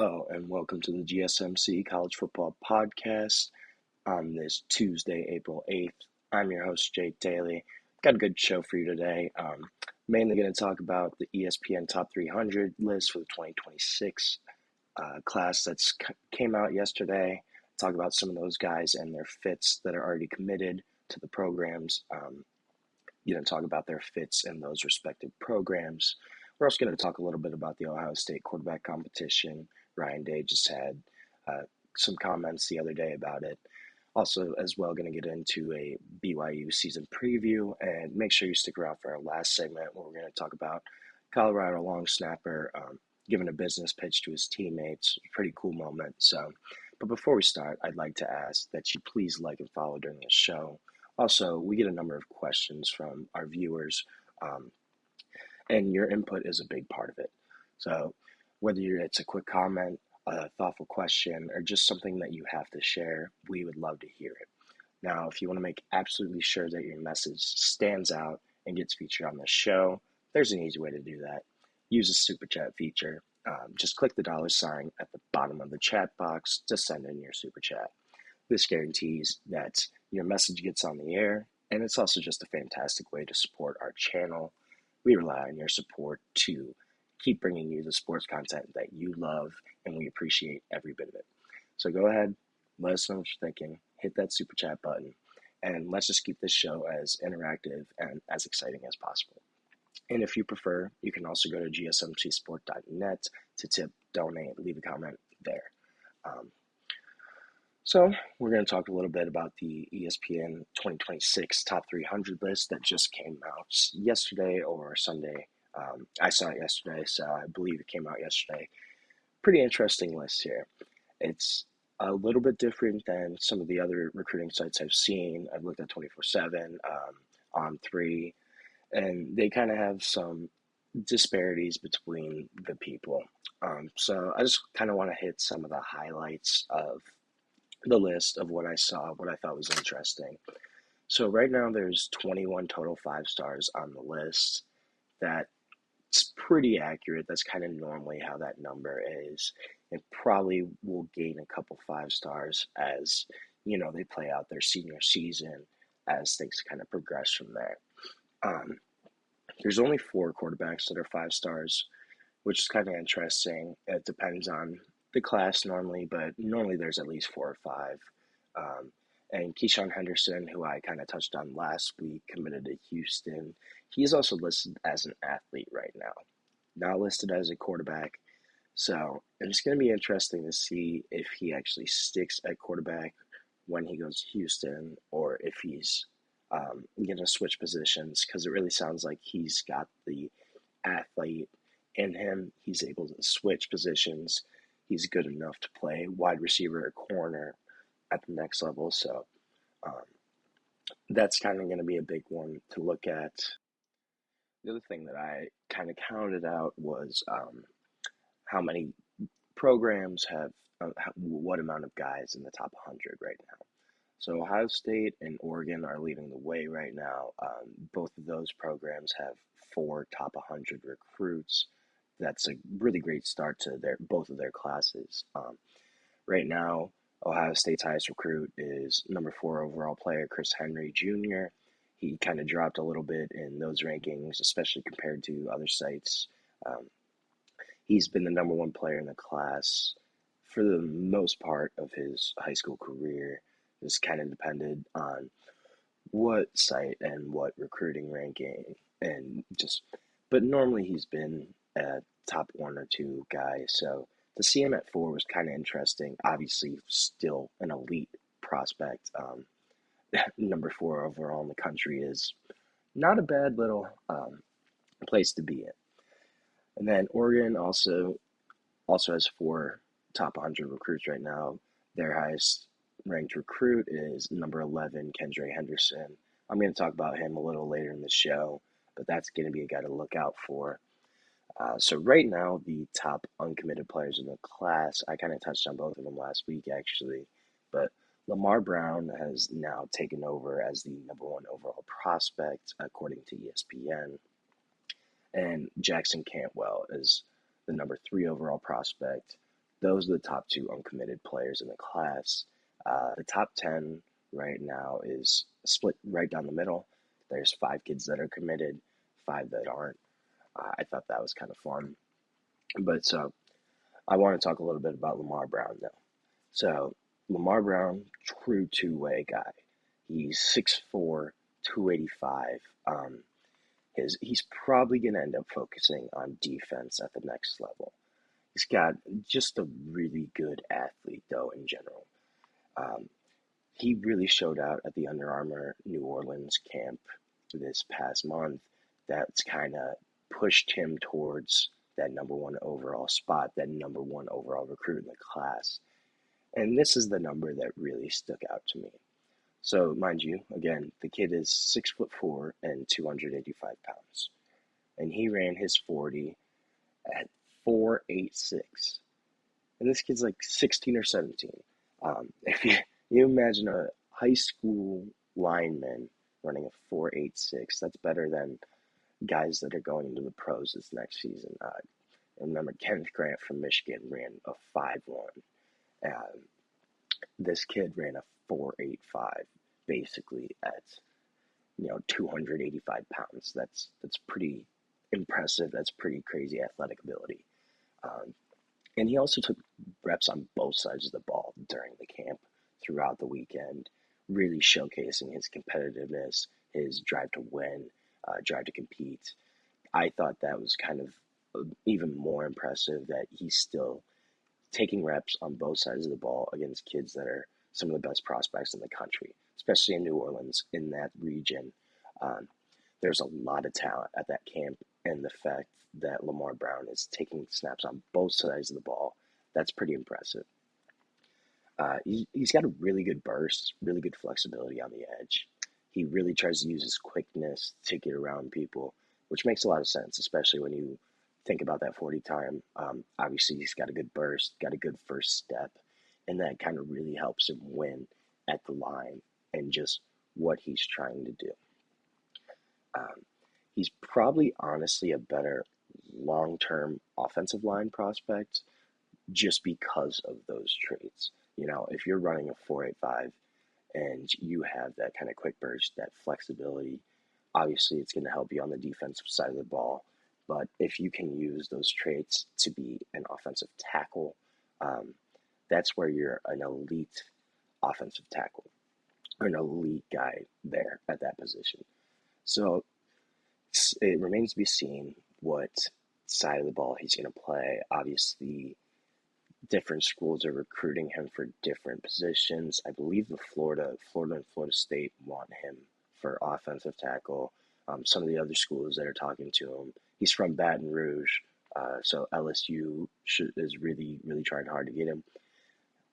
Hello, and welcome to the GSMC College Football Podcast on this Tuesday, April 8th. I'm your host, Jake Daly. Got a good show for you today. Mainly going to talk about the ESPN Top 300 list for the 2026 class that's came out yesterday. Talk about some of those guys and their fits that are already committed to the programs. Talk about their fits in those respective programs. We're also going to talk a little bit about the Ohio State quarterback competition. Ryan Day just had some comments the other day about it. Also, as well, going to get into a BYU season preview, and make sure you stick around for our last segment where we're going to talk about Colorado long snapper giving a business pitch to his teammates. Pretty cool moment. But before we start, I'd like to ask that you please like and follow during the show. Also, we get a number of questions from our viewers, and your input is a big part of it. So whether it's a quick comment, a thoughtful question, or just something that you have to share, we would love to hear it. Now, if you want to make absolutely sure that your message stands out and gets featured on the show, there's an easy way to do that. Use the Super Chat feature. Just click the $sign at the bottom of the chat box to send in your Super Chat. This guarantees that your message gets on the air, and it's also just a fantastic way to support our channel. We rely on your support to keep bringing you the sports content that you love, and we appreciate every bit of it. So go ahead, let us know what you're thinking, hit that Super Chat button, and let's just keep this show as interactive and as exciting as possible. And if you prefer, you can also go to gsmcsport.net to tip, donate, leave a comment there. So we're going to talk a little bit about the ESPN 2026 Top 300 list that just came out yesterday or Sunday. I saw it yesterday, so I believe it came out yesterday. Pretty interesting list here. It's a little bit different than some of the other recruiting sites I've seen. I've looked at 24/7, On3, and they kind of have some disparities between the people. So I just kind of want to hit some of the highlights of the list of what I saw, what I thought was interesting. So right now there's 21 total 5 stars on the list. That's pretty accurate. That's kind of normally how that number is. It probably will gain a couple 5 stars as, they play out their senior season as things kind of progress from there. There's only 4 quarterbacks that are 5 stars, which is kind of interesting. It depends on the class normally, but normally there's at least 4 or 5. And Keyshawn Henderson, who I kind of touched on last week, committed to Houston. He's also listed as an athlete right now, not listed as a quarterback. So it's going to be interesting to see if he actually sticks at quarterback when he goes to Houston, or if he's going to switch positions, because it really sounds like he's got the athlete in him. He's able to switch positions. He's good enough to play wide receiver or corner at the next level. So that's kind of going to be a big one to look at. The other thing that I kind of counted out was how many programs have what amount of guys in the top 100 right now. So Ohio State and Oregon are leading the way right now. Both of those programs have 4 top 100 recruits. That's a really great start to both of their classes. Right now, Ohio State's highest recruit is number 4 overall player, Chris Henry Jr. He kind of dropped a little bit in those rankings, especially compared to other sites. He's been the number 1 player in the class for the most part of his high school career. It's kind of depended on what site and what recruiting ranking, but normally he's been a top 1 or 2 guy. So to see him at 4 was kind of interesting. Obviously, still an elite prospect. Number 4 overall in the country is not a bad little place to be in. And then Oregon also has 4 top 100 recruits right now. Their highest ranked recruit is number 11, Kendra Henderson. I'm going to talk about him a little later in the show, but that's going to be a guy to look out for. So right now, the top uncommitted players in the class, I kind of touched on both of them last week, actually, but Lamar Brown has now taken over as the number 1 overall prospect, according to ESPN, and Jackson Cantwell is the number 3 overall prospect. those are the top two uncommitted players in the class. The top 10 right now is split right down the middle. There's 5 kids that are committed, 5 that aren't. I thought that was kind of fun. But so I want to talk a little bit about Lamar Brown though. So Lamar Brown, true two-way guy. He's 6'4", 285. He's probably going to end up focusing on defense at the next level. He's got just a really good athlete, though, in general. Um, he really showed out at the Under Armour New Orleans camp this past month. That's kind of pushed him towards that #1 overall spot, that #1 overall recruit in the class. And this is the number that really stuck out to me. So, mind you, again, the kid is 6'4" and 285 pounds. And he ran his 40 at 4.86. And this kid's like 16 or 17. If you imagine a high school lineman running a 4.86, that's better than guys that are going into the pros this next season. I remember Kenneth Grant from Michigan ran a 5.1. This kid ran a 4.85 basically at 285 pounds. That's pretty impressive. That's pretty crazy athletic ability. And he also took reps on both sides of the ball during the camp throughout the weekend, really showcasing his competitiveness, his drive to win, drive to compete. I thought that was kind of even more impressive that he's still taking reps on both sides of the ball against kids that are some of the best prospects in the country, especially in New Orleans, in that region. There's a lot of talent at that camp, and the fact that Lamar Brown is taking snaps on both sides of the ball, that's pretty impressive. He's got a really good burst, really good flexibility on the edge. He really tries to use his quickness to get around people, which makes a lot of sense, especially when you think about that 40 time. Obviously, he's got a good burst, got a good first step, and that kind of really helps him win at the line and just what he's trying to do. He's probably honestly a better long-term offensive line prospect just because of those traits. If you're running a 4.85 and you have that kind of quick burst, that flexibility, obviously it's going to help you on the defensive side of the ball. But if you can use those traits to be an offensive tackle, that's where you're an elite offensive tackle or an elite guy there at that position. So it remains to be seen what side of the ball he's going to play. Obviously, different schools are recruiting him for different positions. I believe the Florida and Florida State want him for offensive tackle. Some of the other schools that are talking to him, he's from Baton Rouge, so LSU is really, really trying hard to get him.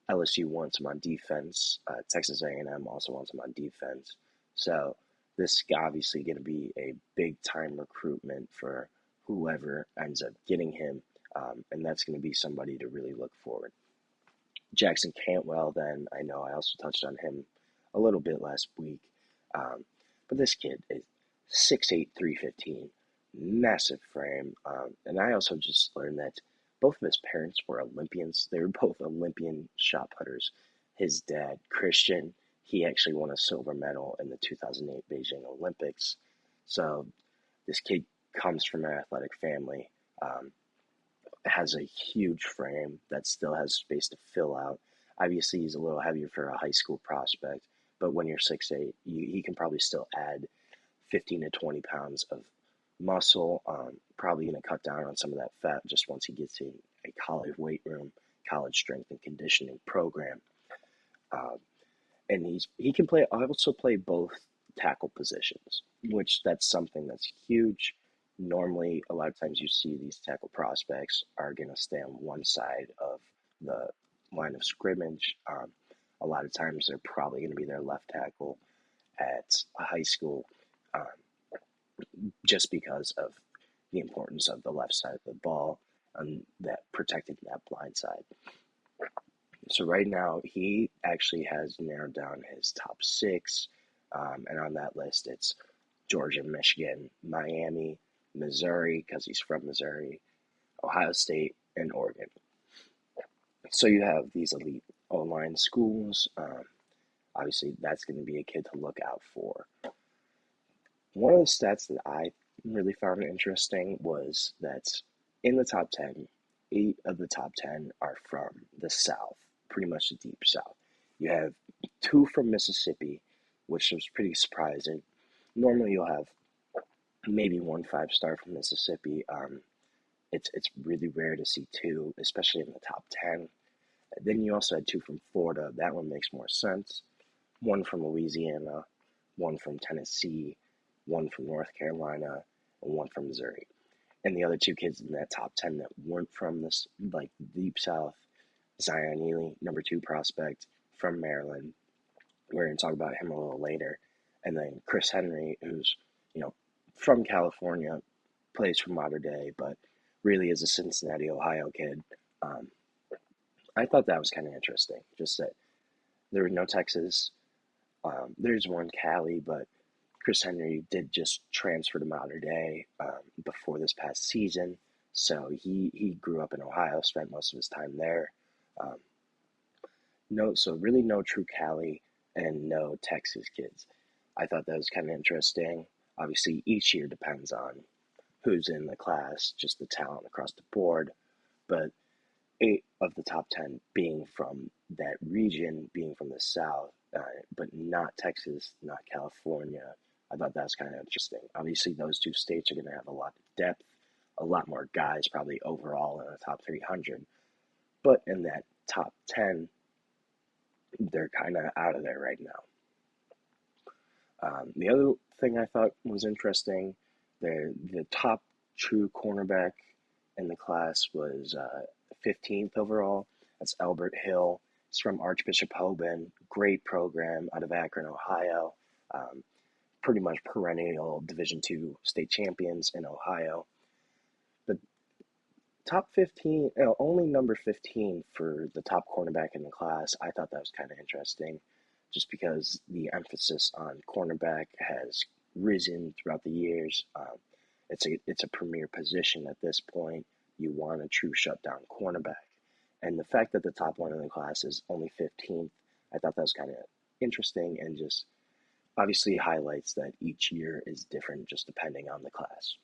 LSU wants him on defense. Texas A&M also wants him on defense. So this is obviously going to be a big-time recruitment for whoever ends up getting him, and that's going to be somebody to really look forward. Jackson Cantwell, then, I know I also touched on him a little bit last week, but this kid is 6'8", 315, massive frame, and I also just learned that both of his parents were Olympians. They were both Olympian shot putters. His dad, Christian, he actually won a silver medal in the 2008 Beijing Olympics. So this kid comes from an athletic family, has a huge frame that still has space to fill out. Obviously, he's a little heavier for a high school prospect, but when you're 6'8", he can probably still add 15 to 20 pounds of muscle, probably going to cut down on some of that fat just once he gets in a college weight room, college strength and conditioning program. And he can also play both tackle positions, which that's something that's huge. Normally, a lot of times you see these tackle prospects are going to stay on one side of the line of scrimmage. A lot of times they're probably going to be their left tackle at a high school, just because of the importance of the left side of the ball and that protecting that blind side. So right now, he actually has narrowed down his top 6, and on that list, it's Georgia, Michigan, Miami, Missouri, because he's from Missouri, Ohio State, and Oregon. So you have these elite O-line schools. Obviously, that's going to be a kid to look out for. One of the stats that I really found interesting was that in the top 10, 8 of the top 10 are from the South, pretty much the deep South. You have 2 from Mississippi, which was pretty surprising. Normally, you'll have maybe 1 5-star from Mississippi. It's really rare to see 2, especially in the top 10. Then you also had 2 from Florida. That one makes more sense. 1 from Louisiana, 1 from Tennessee, 1 from North Carolina, and 1 from Missouri. And the other 2 kids in that top 10 that weren't from this, like, deep South, Zion Ely, number 2 prospect from Maryland. We're going to talk about him a little later. And then Chris Henry, who's, from California, plays for Mater Dei, but really is a Cincinnati, Ohio kid. I thought that was kind of interesting, just that there was no Texas. There's one Cali, but Chris Henry did just transfer to Mater Dei before this past season, so he grew up in Ohio, spent most of his time there. So really no true Cali and no Texas kids. I thought that was kind of interesting. Obviously, each year depends on who's in the class, just the talent across the board, but 8 of the top 10 being from that region, being from the South, but not Texas, not California. I thought that was kind of interesting. Obviously, those 2 states are going to have a lot of depth, a lot more guys probably overall in the top 300. But in that top 10, they're kind of out of there right now. The other thing I thought was interesting, the top true cornerback in the class was 15th overall. That's Elbert Hill. He's from Archbishop Hoban. Great program out of Akron, Ohio. Pretty much perennial Division II state champions in Ohio. The top 15, only number 15 for the top cornerback in the class. I thought that was kind of interesting, just because the emphasis on cornerback has risen throughout the years. It's a premier position at this point. You want a true shutdown cornerback. And the fact that the top one in the class is only 15th, I thought that was kind of interesting and just obviously highlights that each year is different just depending on the class.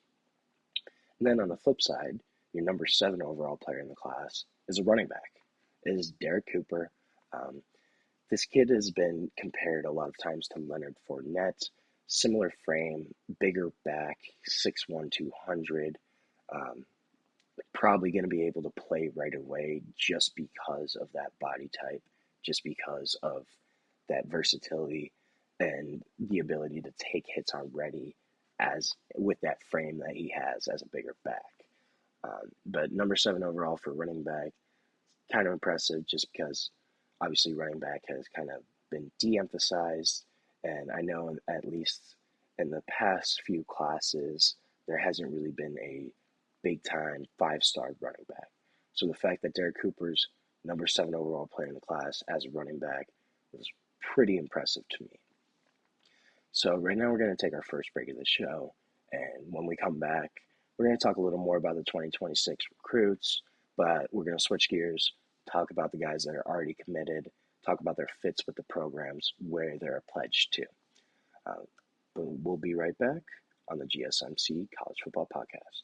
And then on the flip side, your number 7 overall player in the class is a running back. It is Derrek Cooper. This kid has been compared a lot of times to Leonard Fournette. Similar frame, bigger back, 6'1", 200. Probably going to be able to play right away just because of that body type, just because of that versatility and the ability to take hits already as with that frame that he has as a bigger back. But number 7 overall for running back, kind of impressive just because obviously running back has kind of been de-emphasized, and I know at least in the past few classes there hasn't really been a big-time 5-star running back. So the fact that Derrek Cooper's number 7 overall player in the class as a running back was pretty impressive to me. So right now we're going to take our first break of the show, and when we come back, we're going to talk a little more about the 2026 recruits, but we're going to switch gears, talk about the guys that are already committed, talk about their fits with the programs where they're pledged to. But we'll be right back on the GSMC College Football Podcast.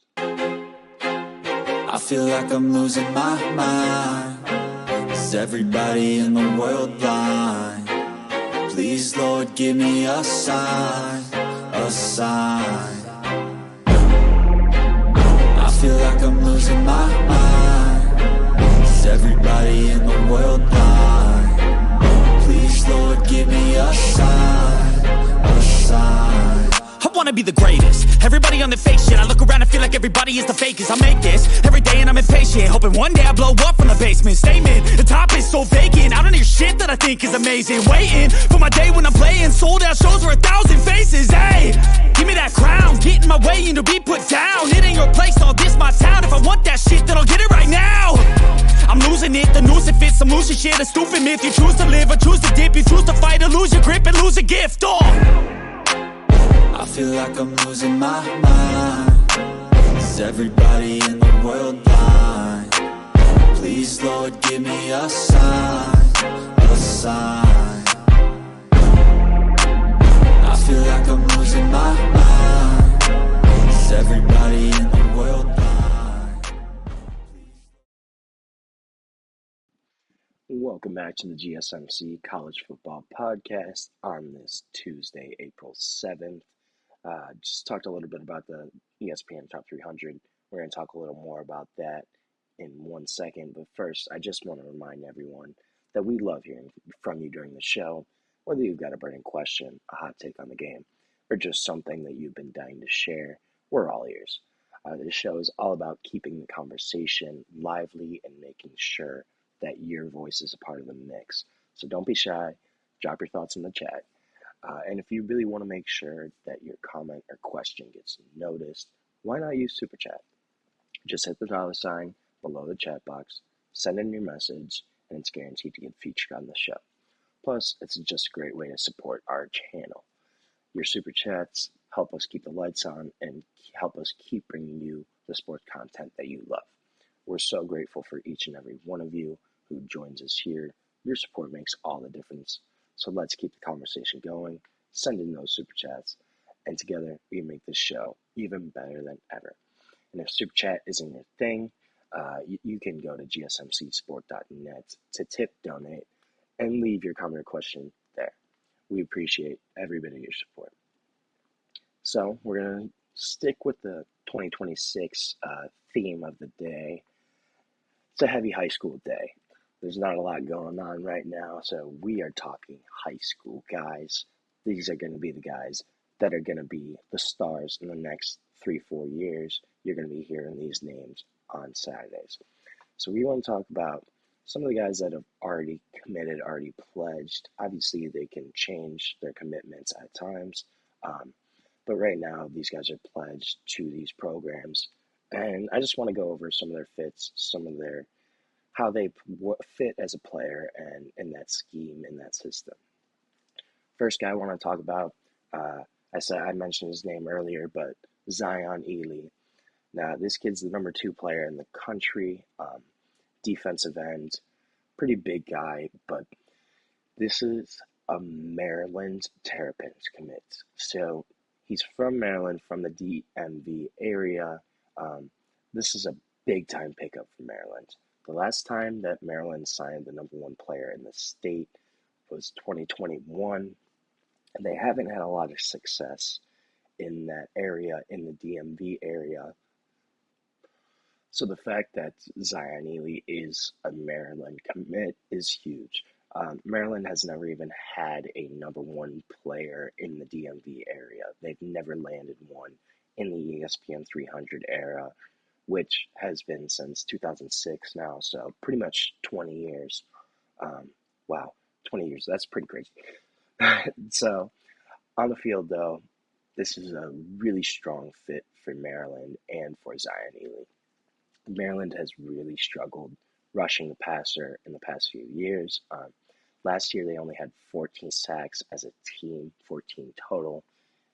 I feel like I'm losing my mind. Is everybody in the world blind? Please, Lord, give me a sign, a sign. I feel like I'm losing my mind. Is everybody in the world blind? Please, Lord, give me a sign, a sign. I wanna be the greatest. Everybody on the fake shit. I look around and feel like everybody is the fakest. I make this every day and I'm impatient, hoping one day I blow up from the basement. Statement, the top is so vacant. I don't hear shit that I think is amazing. Waiting for my day when I'm playing sold out shows where 1,000 faces. Hey, give me that crown, get in my way and to be put down. It ain't your place, all this my town. If I want that shit, then I'll get it right now. I'm losing it, the noose it fits. I'm losing shit, a stupid myth. You choose to live or choose to dip. You choose to fight or lose your grip and lose a gift. I feel like I'm losing my mind. Is everybody in the world blind? Please, Lord, give me a sign, a sign. I feel like I'm losing my mind. Is everybody in the world blind? Welcome back to the GSMC College Football Podcast on this Tuesday, April 7th. Just talked a little bit about the ESPN Top 300. We're going to talk a little more about that in 1 second. But first, I just want to remind everyone that we love hearing from you during the show, whether you've got a burning question, a hot take on the game, or just something that you've been dying to share. We're all ears. This show is all about keeping the conversation lively and making sure that your voice is a part of the mix. So don't be shy. Drop your thoughts in the chat. And if you really want to make sure that your comment or question gets noticed, why not use Super Chat? Just hit the $ below the chat box, send in your message, and it's guaranteed to get featured on the show. Plus, it's just a great way to support our channel. Your Super Chats help us keep the lights on and help us keep bringing you the sports content that you love. We're so grateful for each and every one of you who joins us here. Your support makes all the difference. So let's keep the conversation going, send in those Super Chats, and together we make this show even better than ever. And if Super Chat isn't your thing, you can go to gsmcsport.net to tip, donate, and leave your comment or question there. We appreciate every bit of your support. So we're going to stick with the 2026 theme of the day. It's a heavy high school day. There's not a lot going on right now, so we are talking high school guys. These are going to be the guys that are going to be the stars in the next 3-4 years. You're going to be hearing these names on Saturdays. So we want to talk about some of the guys that have already committed, already pledged. Obviously, they can change their commitments at times, but right now, these guys are pledged to these programs. And I just want to go over some of their fits, some of their how they fit as a player and in that scheme, in that system. First guy I want to talk about, I mentioned his name earlier, but Zion Ely. Now, this kid's the number 2 player in the country, defensive end, pretty big guy, but this is a Maryland Terrapins commit. So he's from Maryland, from the DMV area. This is a big-time pickup for Maryland. The last time that Maryland signed the number 1 player in the state was 2021, and they haven't had a lot of success in that area, in the DMV area. So the fact that Zion Ely is a Maryland commit is huge. Maryland has never even had a number 1 player in the DMV area. They've never landed one in the ESPN 300 era, which has been since 2006 now, so pretty much 20 years. Wow, 20 years, that's pretty crazy. So, on the field, though, this is a really strong fit for Maryland and for Zion Ely. Maryland has really struggled rushing the passer in the past few years. Last year, they only had 14 sacks as a team, 14 total,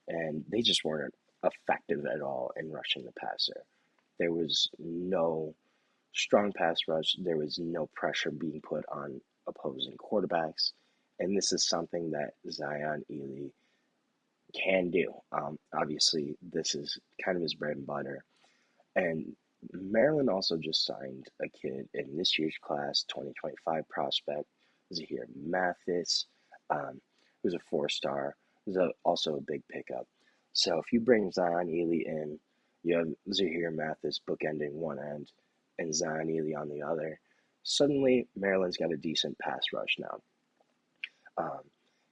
and they just weren't effective at all in rushing the passer. There was no strong pass rush. There was no pressure being put on opposing quarterbacks. And this is something that Zion Ely can do. Obviously, this is kind of his bread and butter. And Maryland also just signed a kid in this year's class, 2025 prospect, Zahir Mathis, who's a 4-star, who's also a big pickup. So if you bring Zion Ely in, you have Zahir Mathis bookending one end and Zion Ely on the other. Suddenly, Maryland's got a decent pass rush now.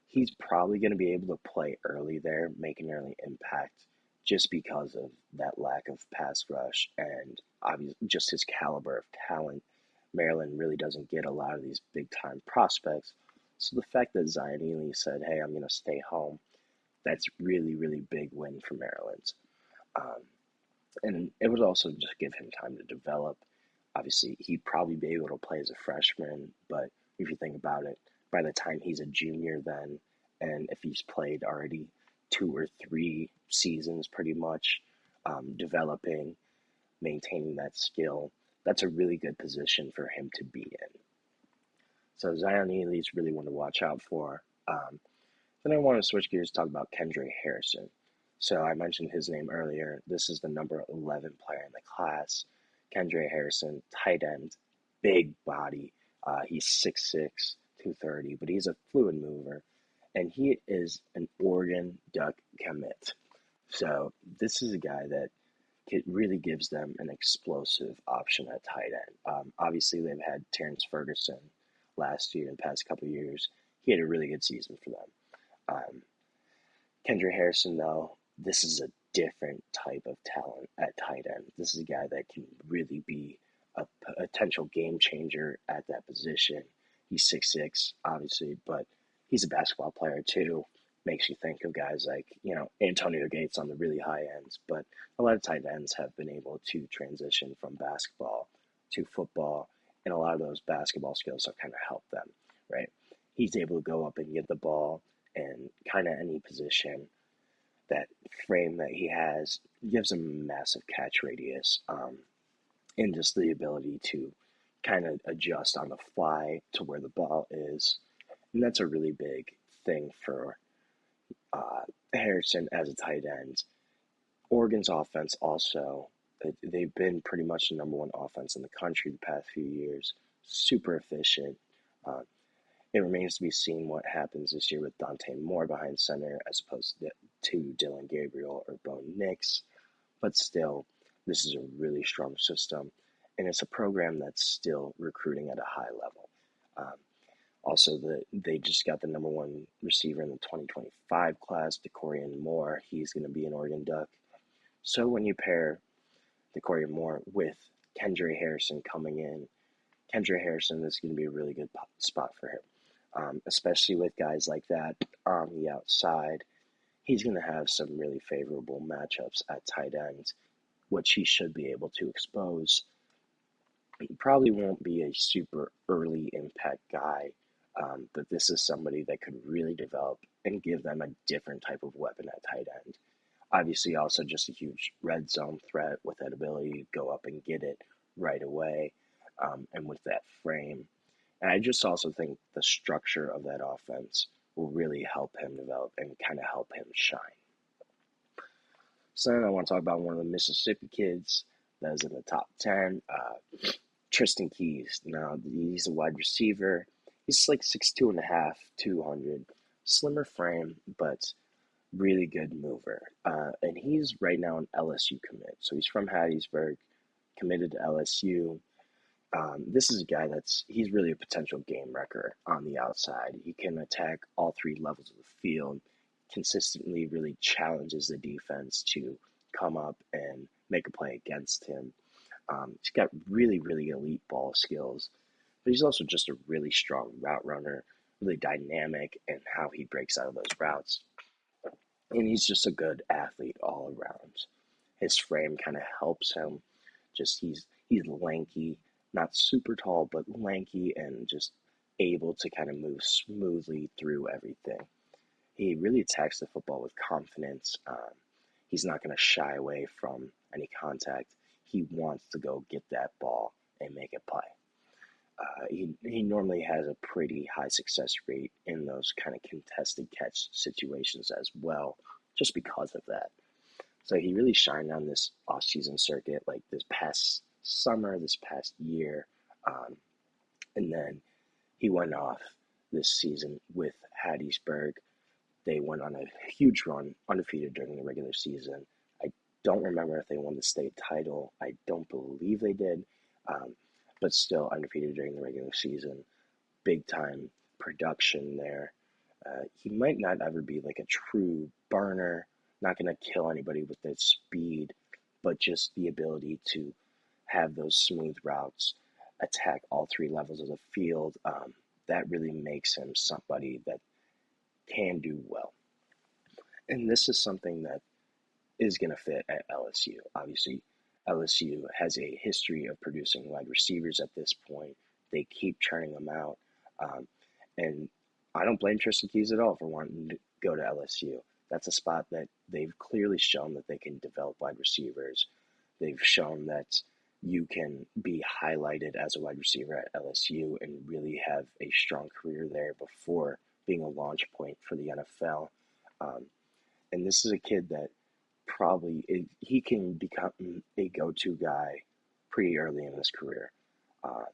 He's probably going to be able to play early there, make an early impact, just because of that lack of pass rush and obviously just his caliber of talent. Maryland really doesn't get a lot of these big-time prospects. So the fact that Zion Ely said, hey, I'm going to stay home, that's really, really big win for Maryland. And it would also just give him time to develop. Obviously, he'd probably be able to play as a freshman, but if you think about it, by the time he's a junior then, and if he's played already 2 or 3 seasons pretty much, developing, maintaining that skill, that's a really good position for him to be in. So Zion Ely's really one to watch out for. Then I want to switch gears to talk about Kendra Harrison. So I mentioned his name earlier. This is the number 11 player in the class. Kendra Harrison, tight end, big body. He's 6'6", 230, but he's a fluid mover. And he is an Oregon Duck commit. So this is a guy that really gives them an explosive option at tight end. Obviously, they've had Terrence Ferguson last year, the past couple of years. He had a really good season for them. Kendra Harrison, though, this is a different type of talent at tight end. This is a guy that can really be a potential game changer at that position. He's 6'6", obviously, but he's a basketball player too. Makes you think of guys like, Antonio Gates on the really high ends, but a lot of tight ends have been able to transition from basketball to football, and a lot of those basketball skills have kind of helped them, right? He's able to go up and get the ball in kind of any position. That frame that he has gives him a massive catch radius, and just the ability to kind of adjust on the fly to where the ball is. And that's a really big thing for Harrison as a tight end. Oregon's offense also, they've been pretty much the number one offense in the country the past few years. Super efficient. It remains to be seen what happens this year with Dante Moore behind center as opposed to Dylan Gabriel or Bo Nix. But still, this is a really strong system, and it's a program that's still recruiting at a high level. Also, they just got the number one receiver in the 2025 class, DeCorian Moore. He's going to be an Oregon Duck. So when you pair DeCorian Moore with Kendra Harrison coming in, Kendra Harrison is going to be a really good spot for him, especially with guys like that on the outside. He's going to have some really favorable matchups at tight end, which he should be able to expose. He probably won't be a super early impact guy, but this is somebody that could really develop and give them a different type of weapon at tight end. Obviously, also just a huge red zone threat with that ability to go up and get it right away, and with that frame. And I just also think the structure of that offense will really help him develop and kind of help him shine. So then I want to talk about one of the Mississippi kids that is in the top 10, Tristan Keys. Now, he's a wide receiver. He's like 6'2.5", 200, slimmer frame, but really good mover. And he's right now an LSU commit. So he's from Hattiesburg, committed to LSU. This is a guy he's really a potential game wrecker on the outside. He can attack all three levels of the field, consistently really challenges the defense to come up and make a play against him. He's got really, really elite ball skills, but he's also just a really strong route runner, really dynamic in how he breaks out of those routes. And he's just a good athlete all around. His frame kind of helps him. Just he's lanky, not super tall, but lanky and just able to kind of move smoothly through everything. He really attacks the football with confidence. He's not going to shy away from any contact. He wants to go get that ball and make a play. He normally has a pretty high success rate in those kind of contested catch situations as well, just because of that. So he really shined on this off-season circuit, like this past summer, this past year, and then he went off this season with Hattiesburg. They went on a huge run, undefeated during the regular season. I don't remember if they won the state title. I don't believe they did, but still undefeated during the regular season. Big time production there. He might not ever be like a true burner, not going to kill anybody with his speed, but just the ability to have those smooth routes, attack all three levels of the field. That really makes him somebody that can do well. And this is something that is going to fit at LSU. Obviously, LSU has a history of producing wide receivers at this point. They keep churning them out. And I don't blame Tristan Keys at all for wanting to go to LSU. That's a spot that they've clearly shown that they can develop wide receivers. They've shown that you can be highlighted as a wide receiver at LSU and really have a strong career there before being a launch point for the NFL. Um, and this is a kid that he can become a go-to guy pretty early in his career. Uh,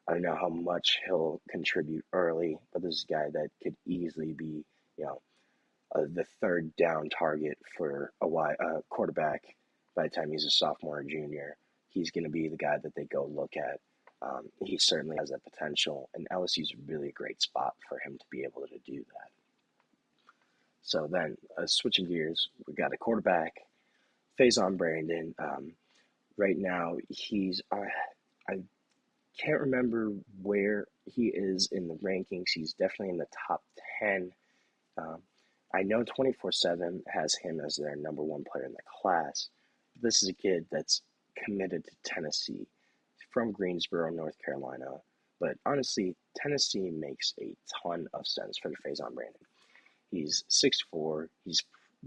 I don't know how much he'll contribute early, but this is a guy that could easily be, you know, the third down target for a quarterback by the time he's a sophomore or junior. He's going to be the guy that they go look at. He certainly has that potential, and LSU's really a great spot for him to be able to do that. So then, switching gears, we got a quarterback, Faison Brandon. Right now, I can't remember where he is in the rankings. He's definitely in the top 10. Um, I know 24/7 has him as their number one player in the class. But this is a kid that's committed to Tennessee from Greensboro, North Carolina. But honestly, Tennessee makes a ton of sense for the Faison Brandon. He's 6'4". He's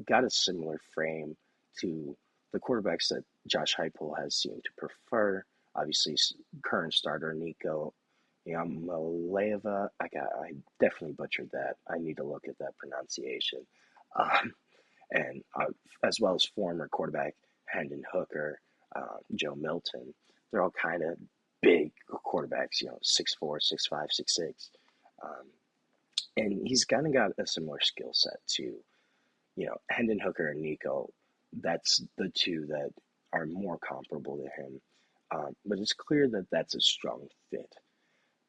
got a similar frame to the quarterbacks that Josh Heupel has seemed to prefer. Obviously, current starter Nico Yamaleva. I definitely butchered that. I need to look at that pronunciation. Um, and as well as former quarterback Hendon Hooker, Joe Milton. They're all kind of big quarterbacks, 6'4", 6'5", 6'6". Um, and he's kind of got a similar skill set to, Hendon Hooker and Nico. That's the two that are more comparable to him. But it's clear that that's a strong fit.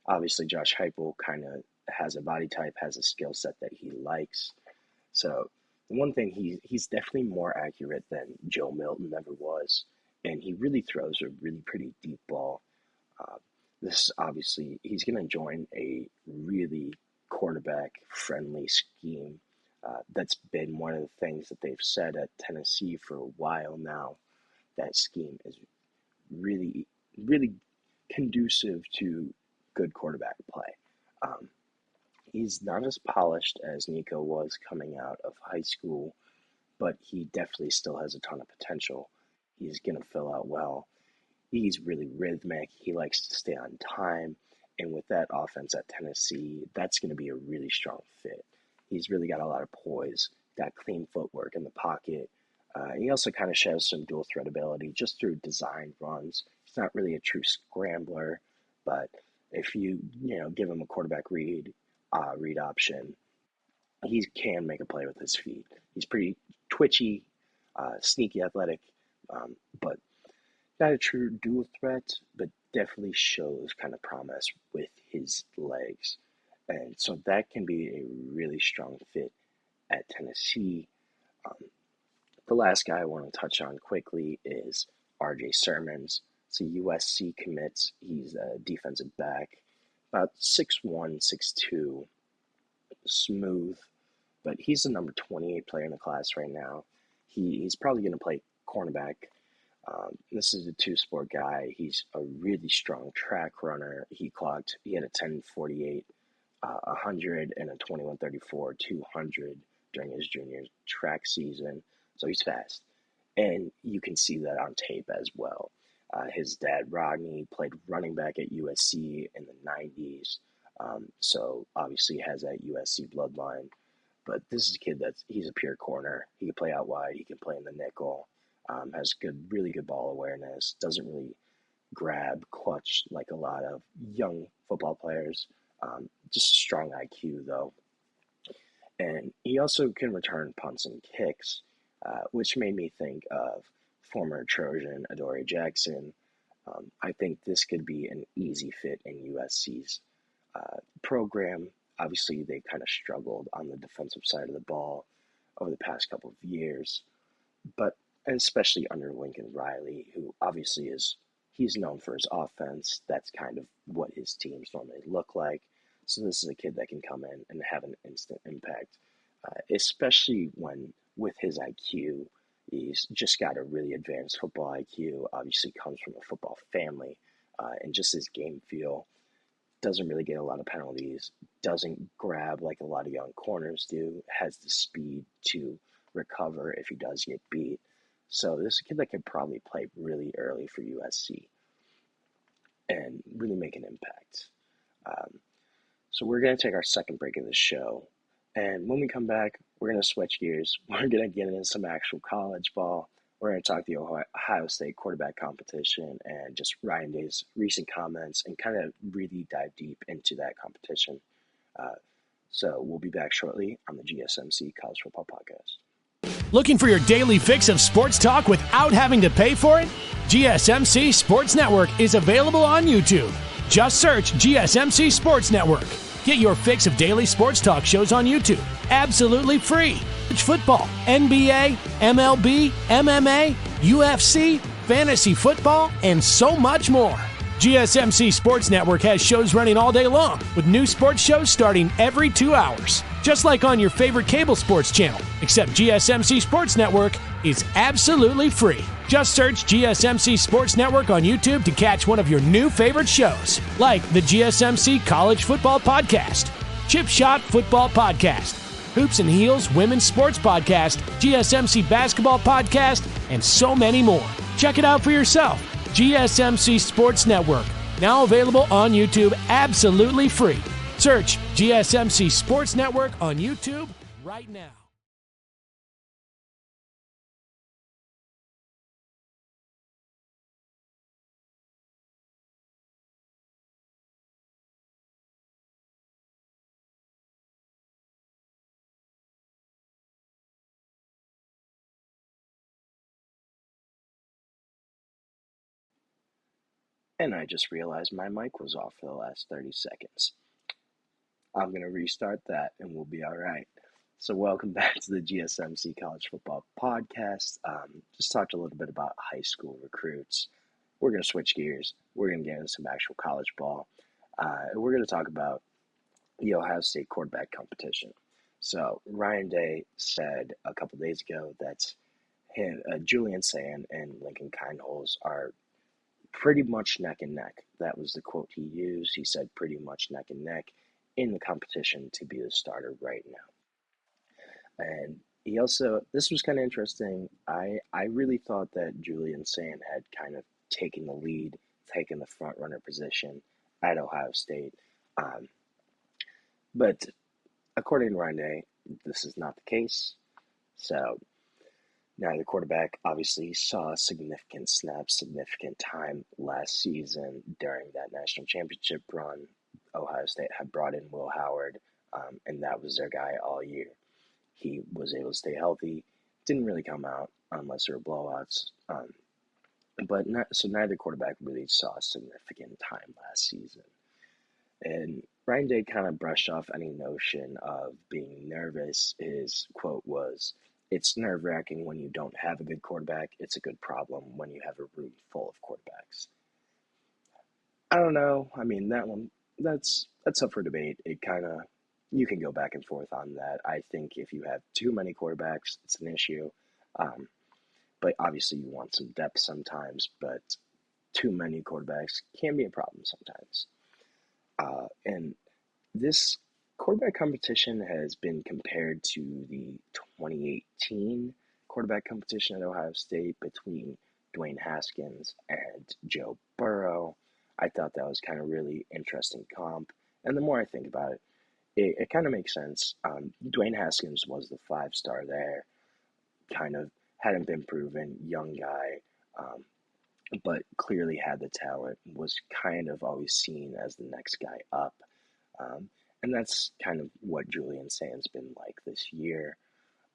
Obviously, Josh Heupel kind of has a body type, has a skill set that he likes. So the one thing, he's definitely more accurate than Joe Milton ever was, and he really throws a really pretty deep ball. This obviously, he's going to join a really quarterback-friendly scheme. That's been one of the things that they've said at Tennessee for a while now. That scheme is really, really conducive to good quarterback play. Um, he's not as polished as Nico was coming out of high school, but he definitely still has a ton of potential. He's going to fill out well. He's really rhythmic. He likes to stay on time. And with that offense at Tennessee, that's going to be a really strong fit. He's really got a lot of poise, got clean footwork in the pocket. He also kind of shows some dual threat ability just through design runs. He's not really a true scrambler, but if you give him a quarterback read option, he can make a play with his feet. He's pretty twitchy, sneaky athletic, but not a true dual threat, but definitely shows kind of promise with his legs. And so that can be a really strong fit at Tennessee. Um, the last guy I want to touch on quickly is RJ Sermons. It's a USC commit. He's a defensive back, about 6'1", 6'2", smooth, but he's the number 28 player in the class right now. He's probably going to play cornerback. This is a two-sport guy. He's a really strong track runner. He had a 10.48, 100, and a 21.34, 200 during his junior track season. So he's fast. And you can see that on tape as well. His dad, Rodney, played running back at USC in the 90s. So obviously has that USC bloodline. But this is a kid he's a pure corner. He can play out wide. He can play in the nickel. Has really good ball awareness. Doesn't really grab, clutch like a lot of young football players. Just a strong IQ though. And he also can return punts and kicks, which made me think of former Trojan Adoree Jackson. I think this could be an easy fit in USC's program. Obviously, they kind of struggled on the defensive side of the ball over the past couple of years, but especially under Lincoln Riley, who obviously he's known for his offense. That's kind of what his teams normally look like. So this is a kid that can come in and have an instant impact, especially when with his IQ, he's just got a really advanced football IQ, obviously comes from a football family, and just his game feel. Doesn't really get a lot of penalties, doesn't grab like a lot of young corners do, has the speed to recover if he does get beat. So this is a kid that could probably play really early for USC. and really make an impact. So we're going to take our second break of the show. And when we come back, we're going to switch gears. We're going to get into some actual college ball. We're going to talk the Ohio State quarterback competition and just Ryan Day's recent comments and kind of really dive deep into that competition. So we'll be back shortly on the GSMC College Football Podcast. Looking for your daily fix of sports talk without having to pay for it? GSMC Sports Network is available on YouTube. Just search GSMC Sports Network. Get your fix of daily sports talk shows on YouTube, absolutely free. Football, NBA, MLB, MMA, UFC, fantasy football, and so much more. GSMC Sports Network has shows running all day long, with new sports shows starting every 2 hours. Just like on your favorite cable sports channel, except GSMC Sports Network is absolutely free. Just search GSMC Sports Network on YouTube to catch one of your new favorite shows, like the GSMC College Football Podcast, Chip Shot Football Podcast, Hoops and Heels Women's Sports Podcast, GSMC Basketball Podcast, and so many more. Check it out for yourself. GSMC Sports Network, now available on YouTube absolutely free. Search GSMC Sports Network on YouTube right now. And I just realized my mic was off for the last 30 seconds. I'm going to restart that and we'll be all right. So welcome back to the GSMC College Football Podcast. Just talked a little bit about high school recruits. We're going to switch gears. We're going to get into some actual college ball. We're going to talk about the Ohio State quarterback competition. So Ryan Day said a couple days ago that Julian Sand and Lincoln Kindholz are pretty much neck and neck. That was the quote he used. He said pretty much neck and neck in the competition to be the starter right now. And he also, this was kind of interesting. I really thought that Julian Sand had kind of taken the lead, taken the front runner position at Ohio State. But according to Ryan Day, this is not the case. So now the quarterback obviously saw significant snaps, significant time last season during that national championship run. Ohio State had brought in Will Howard, and that was their guy all year. He was able to stay healthy, didn't really come out unless there were blowouts. So neither quarterback really saw significant time last season. And Ryan Day kind of brushed off any notion of being nervous. His quote was, "It's nerve-wracking when you don't have a good quarterback. It's a good problem when you have a room full of quarterbacks." I don't know. I mean, that's up for debate. You can go back and forth on that. I think if you have too many quarterbacks, it's an issue. But obviously you want some depth sometimes, but too many quarterbacks can be a problem sometimes. And this quarterback competition has been compared to the 2018 quarterback competition at Ohio State between Dwayne Haskins and Joe Burrow. I thought that was kind of really interesting comp. And the more I think about it, it kind of makes sense. Dwayne Haskins was the 5-star there, kind of hadn't been proven, young guy, but clearly had the talent, was kind of always seen as the next guy up. And that's kind of what Julian Sand's been like this year.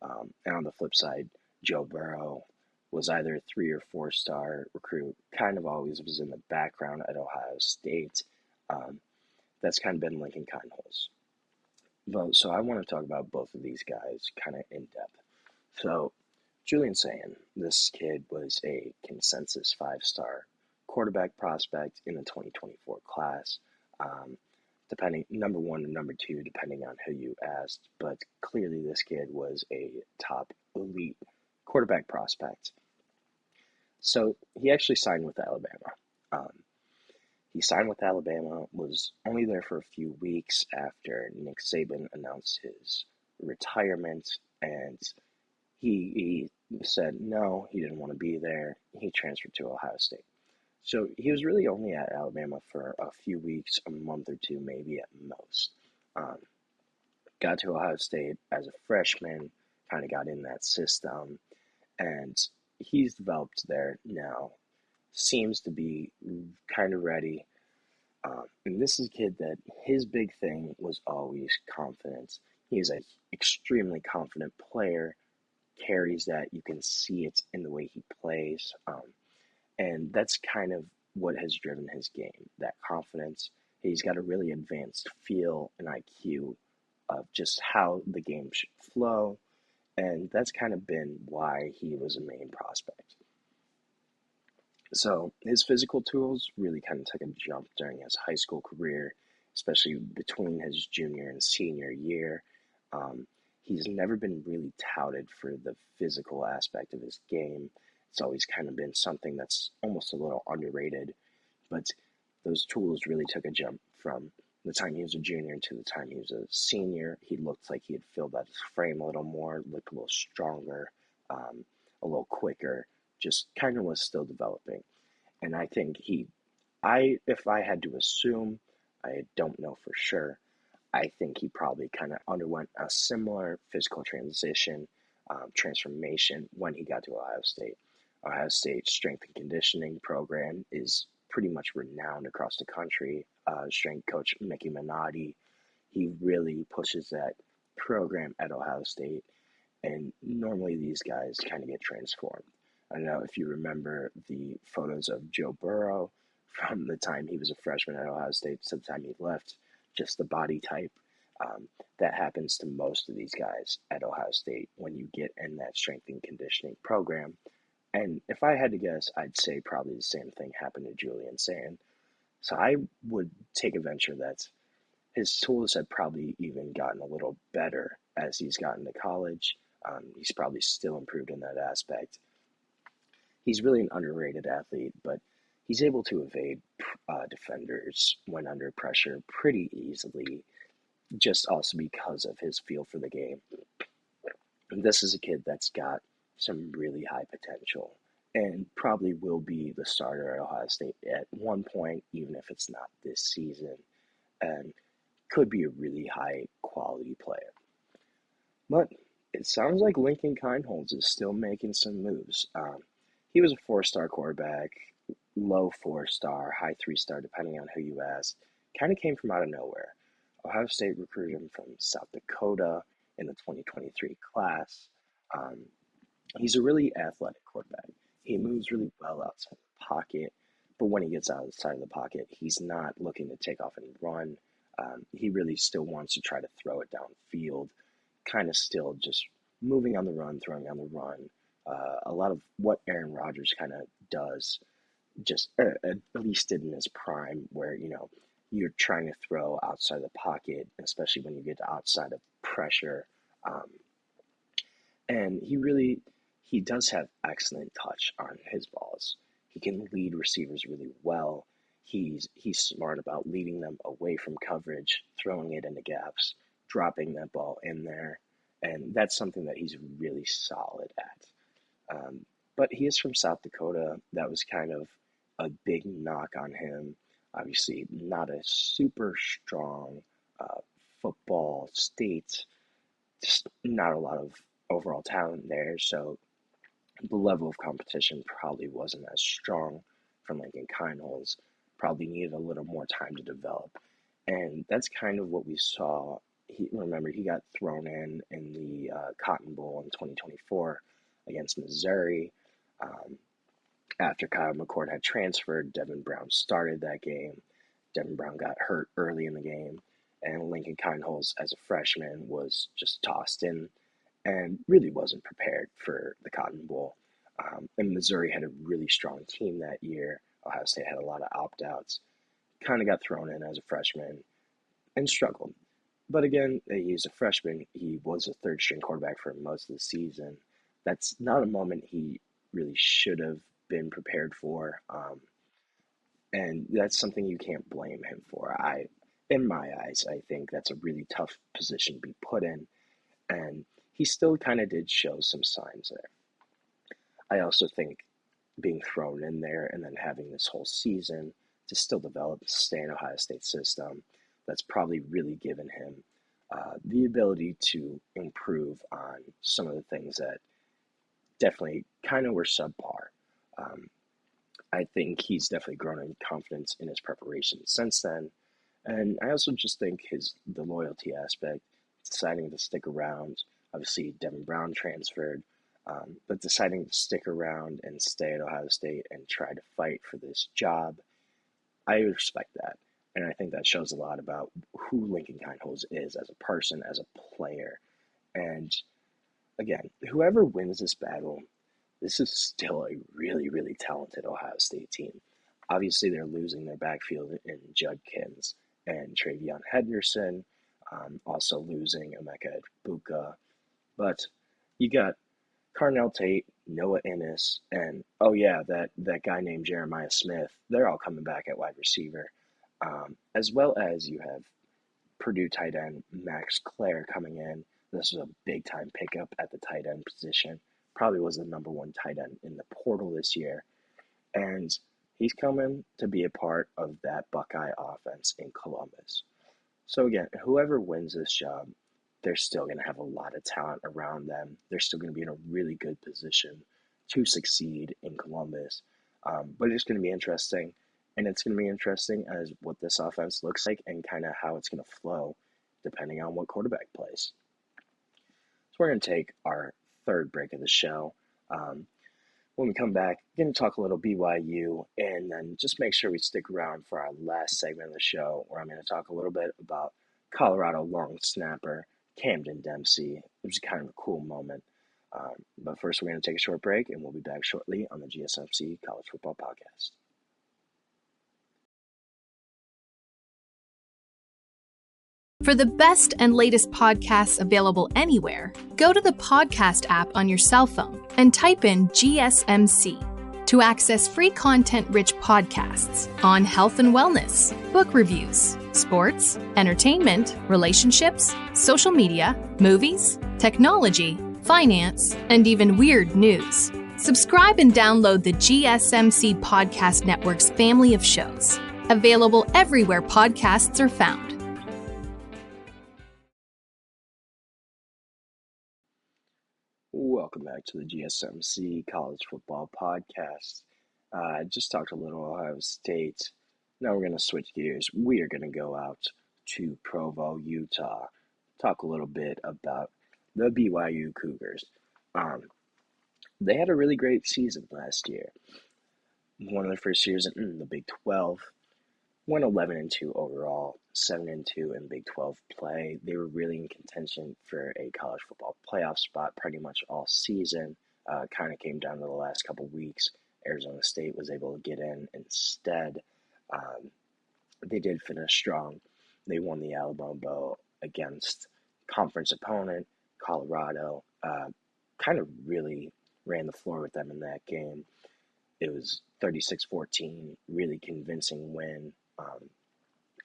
And on the flip side, Joe Burrow was either a 3 or 4-star recruit, kind of always was in the background at Ohio State. That's kind of been Lincoln Kindholz. So I want to talk about both of these guys kind of in depth. So Julian Sand, this kid was a consensus 5-star quarterback prospect in the 2024 class. Depending, number 1 and number 2, depending on who you asked, but clearly this kid was a top elite quarterback prospect. So he actually signed with Alabama. He signed with Alabama, was only there for a few weeks after Nick Saban announced his retirement, and he said no, he didn't want to be there. He transferred to Ohio State. So he was really only at Alabama for a few weeks, a month or two, maybe at most. Um, got to Ohio State as a freshman, kind of got in that system, and he's developed there now. Seems to be kind of ready. And this is a kid that his big thing was always confidence. He is an extremely confident player, carries that. You can see it in the way he plays. And that's kind of what has driven his game, that confidence. He's got a really advanced feel and IQ of just how the game should flow. And that's kind of been why he was a main prospect. So his physical tools really kind of took a jump during his high school career, especially between his junior and senior year. Um, he's never been really touted for the physical aspect of his game. It's always kind of been something that's almost a little underrated, but those tools really took a jump from the time he was a junior to the time he was a senior. He looked like he had filled out his frame a little more, looked a little stronger, a little quicker, just kind of was still developing. And I think if I had to assume, I don't know for sure, I think he probably kind of underwent a similar physical transformation when he got to Ohio State. Ohio State's strength and conditioning program is pretty much renowned across the country. Strength coach Mickey Minotti, he really pushes that program at Ohio State, and normally these guys kind of get transformed. I don't know if you remember the photos of Joe Burrow from the time he was a freshman at Ohio State to the time he left, just the body type. That happens to most of these guys at Ohio State when you get in that strength and conditioning program. And if I had to guess, I'd say probably the same thing happened to Julian Sand. So I would take a venture that his tools have probably even gotten a little better as he's gotten to college. He's probably still improved in that aspect. He's really an underrated athlete, but he's able to evade defenders when under pressure pretty easily, just also because of his feel for the game. And this is a kid that's got some really high potential and probably will be the starter at Ohio State at one point, even if it's not this season, and could be a really high quality player. But it sounds like Lincoln Kindholz is still making some moves. He was a four-star quarterback, low four-star, high three-star, depending on who you ask. Kind of came from out of nowhere. Ohio State recruited him from South Dakota in the 2023 class. He's a really athletic quarterback. He moves really well outside the pocket, but when he gets outside of the pocket, he's not looking to take off and run. He really still wants to try to throw it downfield, kind of still just moving on the run, throwing on the run. A lot of what Aaron Rodgers kind of does, just at least did in his prime, where you're trying to throw outside the pocket, especially when you get outside of pressure. And he does have excellent touch on his balls. He can lead receivers really well. He's smart about leading them away from coverage, throwing it into gaps, dropping that ball in there, and that's something that he's really solid at. But he is from South Dakota. That was kind of a big knock on him. Obviously, not a super strong football state, just not a lot of overall talent there. So the level of competition probably wasn't as strong for Lincoln Kindholz. Probably needed a little more time to develop. And that's kind of what we saw. He got thrown in the Cotton Bowl in 2024 against Missouri. After Kyle McCord had transferred, Devin Brown started that game. Devin Brown got hurt early in the game, and Lincoln Kindholz, as a freshman, was just tossed in and really wasn't prepared for the Cotton Bowl. And Missouri had a really strong team that year. Ohio State had a lot of opt-outs. Kind of got thrown in as a freshman and struggled. But again, he's a freshman. He was a third-string quarterback for most of the season. That's not a moment he really should have been prepared for. And that's something you can't blame him for. In my eyes, I think that's a really tough position to be put in. And he still kind of did show some signs there. I also think being thrown in there and then having this whole season to still develop, stay in Ohio State system, that's probably really given him the ability to improve on some of the things that definitely kind of were subpar. Um, I think he's definitely grown in confidence in his preparation since then. And I also just think the loyalty aspect, deciding to stick around. Obviously, Devin Brown transferred, but deciding to stick around and stay at Ohio State and try to fight for this job, I respect that. And I think that shows a lot about who Lincoln Kindholz is as a person, as a player. And again, whoever wins this battle, this is still a really, really talented Ohio State team. Obviously, they're losing their backfield in Judkins and Travion Henderson, also losing Emeka Egbuka. But you got Carnell Tate, Noah Innes, and oh yeah, that guy named Jeremiah Smith. They're all coming back at wide receiver, as well as you have Purdue tight end Max Clare coming in. This is a big time pickup at the tight end position. Probably was the number one tight end in the portal this year, and he's coming to be a part of that Buckeye offense in Columbus. So again, whoever wins this job, they're still going to have a lot of talent around them. They're still going to be in a really good position to succeed in Columbus. But it's going to be interesting, and it's going to be interesting as what this offense looks like and kind of how it's going to flow depending on what quarterback plays. So we're going to take our third break of the show. When we come back, we're going to talk a little BYU, and then just make sure we stick around for our last segment of the show, where I'm going to talk a little bit about Colorado long snapper Camden Dempsey. It was kind of a cool moment. But first, we're going to take a short break, and we'll be back shortly on the GSMC College Football Podcast. For the best and latest podcasts available anywhere, go to the podcast app on your cell phone and type in GSMC to access free content-rich podcasts on health and wellness, book reviews, sports, entertainment, relationships, social media, movies, technology, finance, and even weird news. Subscribe and download the GSMC Podcast Network's family of shows, available everywhere podcasts are found. Welcome back to the GSMC College Football Podcast. I just talked a little Ohio State. Now we're going to switch gears. We are going to go out to Provo, Utah. Talk a little bit about the BYU Cougars. They had a really great season last year. One of their first years in the Big 12. Went 11-2 overall, 7-2 in Big 12 play. They were really in contention for a college football playoff spot pretty much all season. Kind of came down to the last couple weeks. Arizona State was able to get in instead. They did finish strong. They won the Alabama Bowl against conference opponent Colorado. Kind of really ran the floor with them in that game. It was 36-14, really convincing win.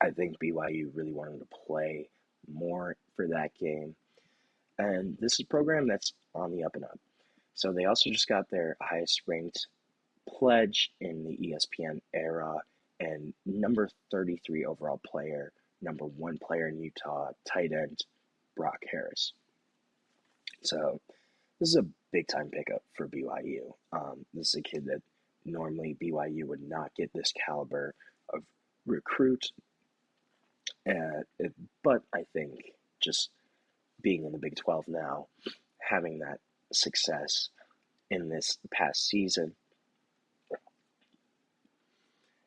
I think BYU really wanted to play more for that game. And this is a program that's on the up and up. So they also just got their highest ranked pledge in the ESPN era and number 33 overall player, number 1 player in Utah, tight end Brock Harris. So this is a big time pickup for BYU. This is a kid that normally BYU would not get this caliber of recruit. But I think just being in the Big 12 now, having that success in this past season,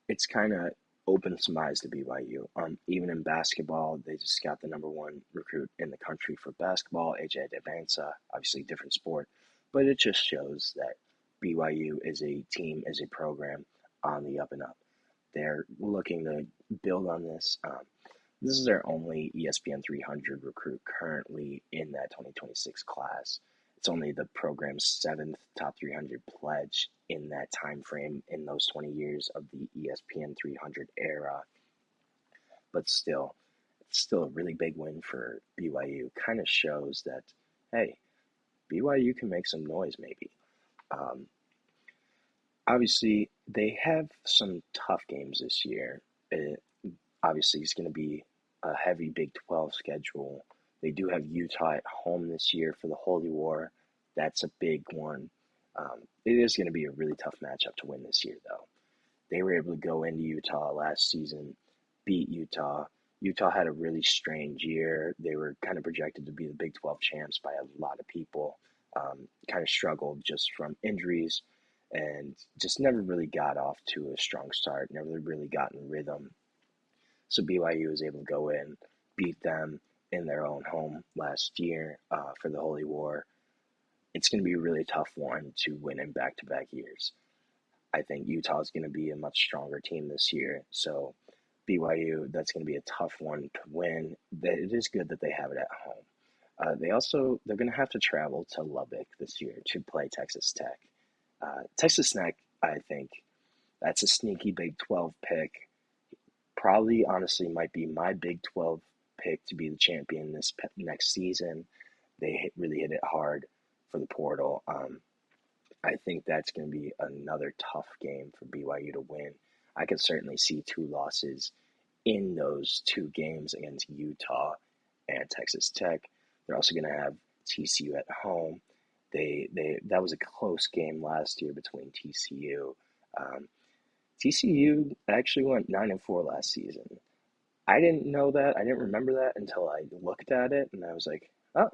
it's kind of opened some eyes to BYU. Even in basketball, they just got the number 1 recruit in the country for basketball, AJ DeBansa, obviously different sport, but it just shows that BYU is a team, is a program on the up and up. They're looking to build on this. This is their only ESPN 300 recruit currently in that 2026 class. It's only the program's 7th top 300 pledge in that time frame in those 20 years of the ESPN 300 era. But still, it's still a really big win for BYU. Kind of shows that, hey, BYU can make some noise maybe. Obviously, they have some tough games this year. It, obviously, it's going to be a heavy Big 12 schedule. They do have Utah at home this year for the Holy War. That's a big one. It is going to be a really tough matchup to win this year, though. They were able to go into Utah last season, beat Utah. Utah had a really strange year. They were kind of projected to be the Big 12 champs by a lot of people. Kind of struggled just from injuries and just never really got off to a strong start, never really got in rhythm. So BYU was able to go in, beat them in their own home last year for the Holy War. It's going to be a really tough one to win in back-to-back years. I think Utah is going to be a much stronger team this year. So BYU, that's going to be a tough one to win. It is good that they have it at home. They're going to have to travel to Lubbock this year to play Texas Tech. Texas Tech, I think, that's a sneaky Big 12 pick. Probably, honestly, might be my Big 12 pick to be the champion this next season. They really hit it hard for the portal. I think that's going to be another tough game for BYU to win. I could certainly see 2 losses in those 2 games against Utah and Texas Tech. They're also going to have TCU at home. That was a close game last year between TCU. TCU actually went 9-4 last season. I didn't know that. I didn't remember that until I looked at it, and I was like, oh,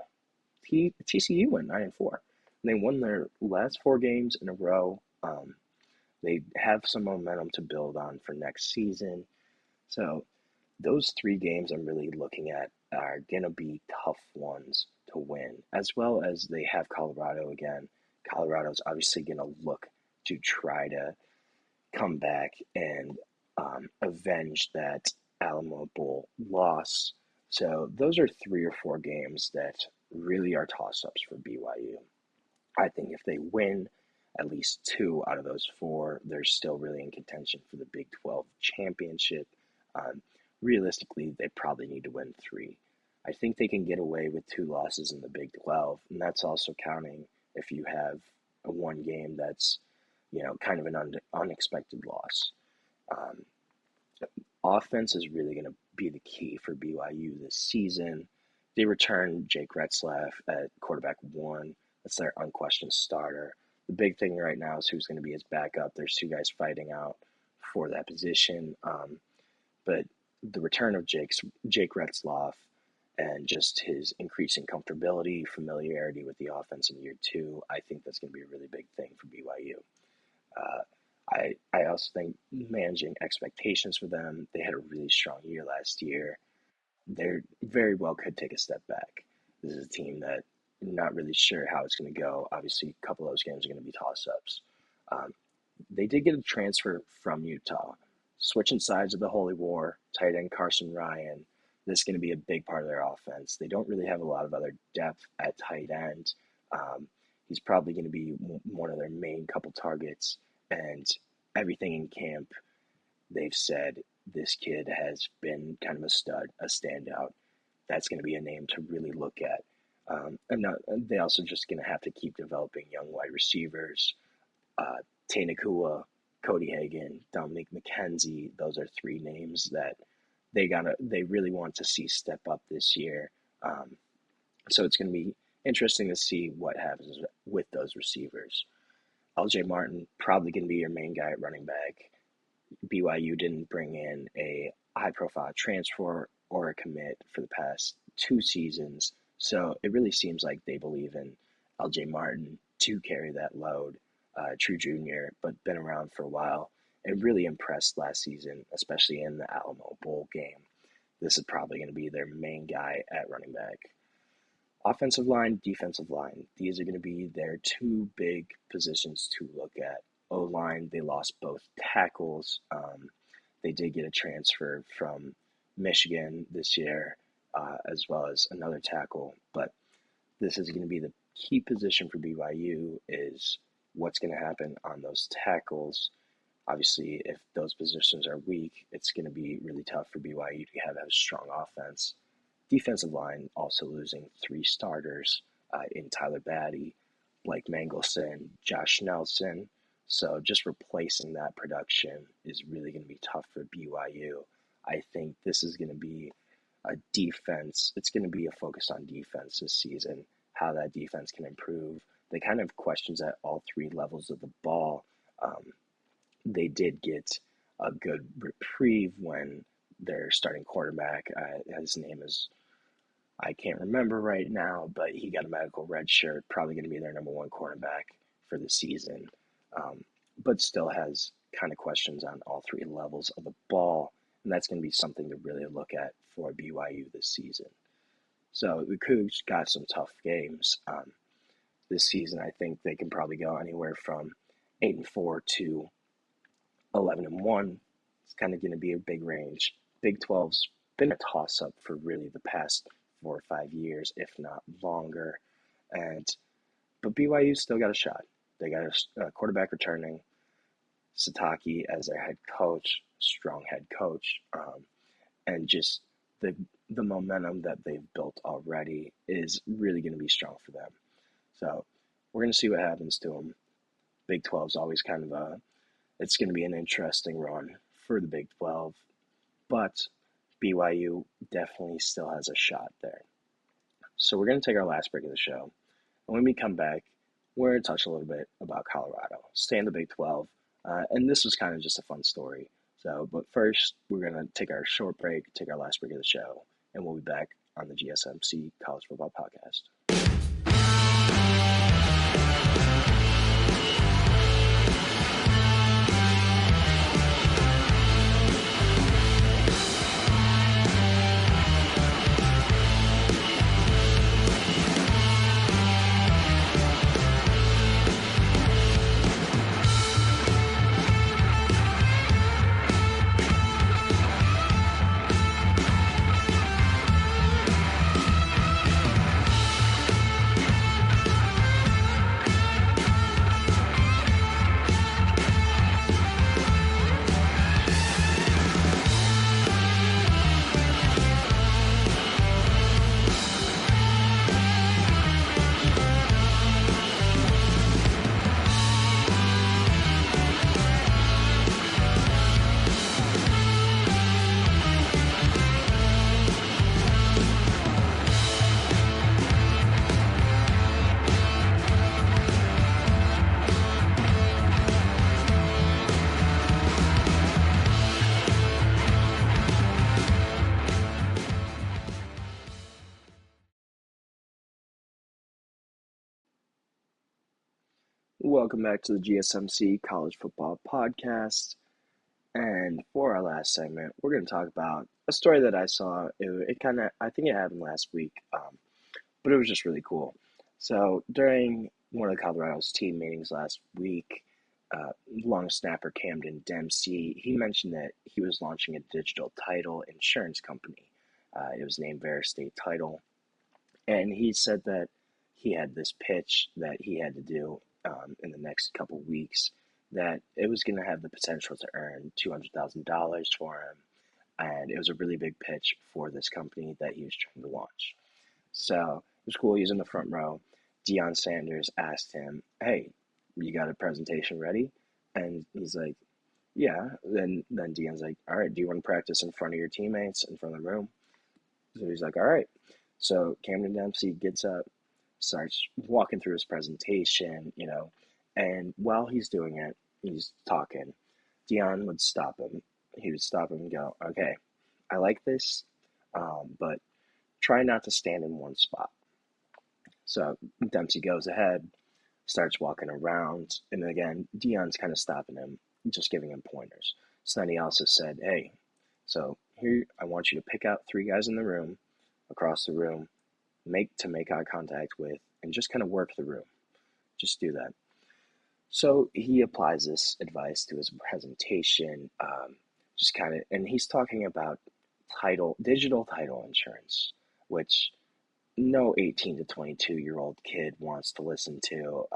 TCU went 9-4. They won their last 4 games in a row. They have some momentum to build on for next season. So those 3 games I'm really looking at are going to be tough ones to win, as well as they have Colorado again. Colorado's obviously going to look to try to come back and avenge that Alamo Bowl loss. So those are 3 or 4 games that really are toss-ups for BYU. I think if they win at least 2 out of those 4, they're still really in contention for the Big 12 championship. Realistically, they probably need to win 3. I think they can get away with 2 losses in the Big 12, and that's also counting if you have a 1 game that's, kind of an unexpected loss. Offense is really going to be the key for BYU this season. They return Jake Retzlaff at quarterback 1. That's their unquestioned starter. The big thing right now is who's going to be his backup. There's 2 guys fighting out for that position. But the return of Jake Retzlaff and just his increasing comfortability, familiarity with the offense in year 2, I think that's going to be a really big thing for BYU. I also think managing expectations for them, they had a really strong year last year. They very well could take a step back. This is a team that I'm not really sure how it's going to go. Obviously, a couple of those games are going to be toss-ups. They did get a transfer from Utah. Switching sides of the Holy War, tight end Carson Ryan, this is going to be a big part of their offense. They don't really have a lot of other depth at tight end. He's probably going to be one of their main couple targets, and everything in camp, they've said this kid has been kind of a stud, a standout. That's going to be a name to really look at. They also just going to have to keep developing young wide receivers. Tay Nakua, Cody Hagan, Dominic McKenzie, those are 3 names that they really want to see step up this year. So it's going to be interesting to see what happens with those receivers. LJ Martin, probably going to be your main guy at running back. BYU didn't bring in a high-profile transfer or a commit for the past 2 seasons, so it really seems like they believe in LJ Martin to carry that load. True junior, but been around for a while, and really impressed last season, especially in the Alamo Bowl game. This is probably going to be their main guy at running back. Offensive line, defensive line. These are going to be their 2 big positions to look at. O-line, they lost both tackles. They did get a transfer from Michigan this year, as well as another tackle. But this is going to be the key position for BYU is what's going to happen on those tackles. Obviously, if those positions are weak, it's going to be really tough for BYU to have a strong offense. Defensive line also losing 3 starters in Tyler Batty, Blake Mangelson, Josh Nelson. So just replacing that production is really going to be tough for BYU. I think this is going to be a defense. It's going to be a focus on defense this season, how that defense can improve. They kind of have questions at all three levels of the ball. They did get a good reprieve when their starting quarterback, his name is, I can't remember right now, but he got a medical red shirt, probably going to be their number one cornerback for the season, but still has kind of questions on all three levels of the ball, and that's going to be something to really look at for BYU this season. So the Cougs got some tough games this season. I think they can probably go anywhere from 8-4 to 11-1. It's kind of going to be a big range. Big 12's been a toss-up for really the past 4 or 5 years, if not longer. But BYU still got a shot. They got a quarterback returning, Sataki as their head coach, strong head coach, and just the momentum that they've built already is really going to be strong for them. So we're going to see what happens to them. Big 12 is always kind of it's going to be an interesting run for the Big 12, but BYU definitely still has a shot there. So we're going to take our last break of the show. And when we come back, we're going to touch a little bit about Colorado, stay in the Big 12, and this was kind of just a fun story. So, but first, we're going to take our short break, take our last break of the show, and we'll be back on the GSMC College Football Podcast. Welcome back to the GSMC College Football Podcast. And for our last segment, we're going to talk about a story that I saw. I think it happened last week, but it was just really cool. So during one of the Colorado's team meetings last week, long snapper Camden Dempsey, he mentioned that he was launching a digital title insurance company. It was named Veristate Title. And he said that he had this pitch that he had to do in the next couple weeks, that it was going to have the potential to earn $200,000 for him. And it was a really big pitch for this company that he was trying to launch. So it was cool. He was in the front row. Deion Sanders asked him, "Hey, you got a presentation ready?" And he's like, "Yeah." Then Deion's like, "All right, do you want to practice in front of your teammates, in front of the room?" So he's like, "All right." So Camden Dempsey gets up, starts walking through his presentation, and while he's doing it, he's talking. Deion would stop him. He would stop him and go, "Okay, I like this, but try not to stand in one spot." So Dempsey goes ahead, starts walking around, and again, Deion's kind of stopping him, just giving him pointers. So then he also said, "Hey, so here, I want you to pick out 3 guys in the room, across the room, make eye contact with, and just kind of work the room. Just do that." So he applies this advice to his presentation, and he's talking about digital title insurance, which no 18 to 22-year-old kid wants to listen to.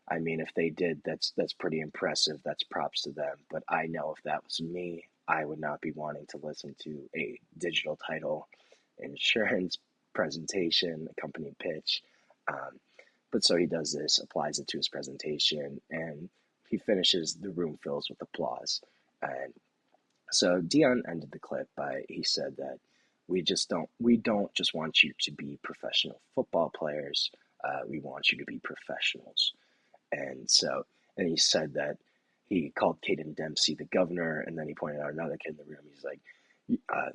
I mean, if they did, that's pretty impressive. That's props to them. But I know if that was me, I would not be wanting to listen to a digital title insurance presentation, a company pitch. But so he does this, applies it to his presentation, and he finishes, the room fills with applause. And so Dion ended the clip by, he said that we don't just want you to be professional football players. We want you to be professionals. And so, and he said that he called Caden Dempsey the governor, and then he pointed out another kid in the room. He's like,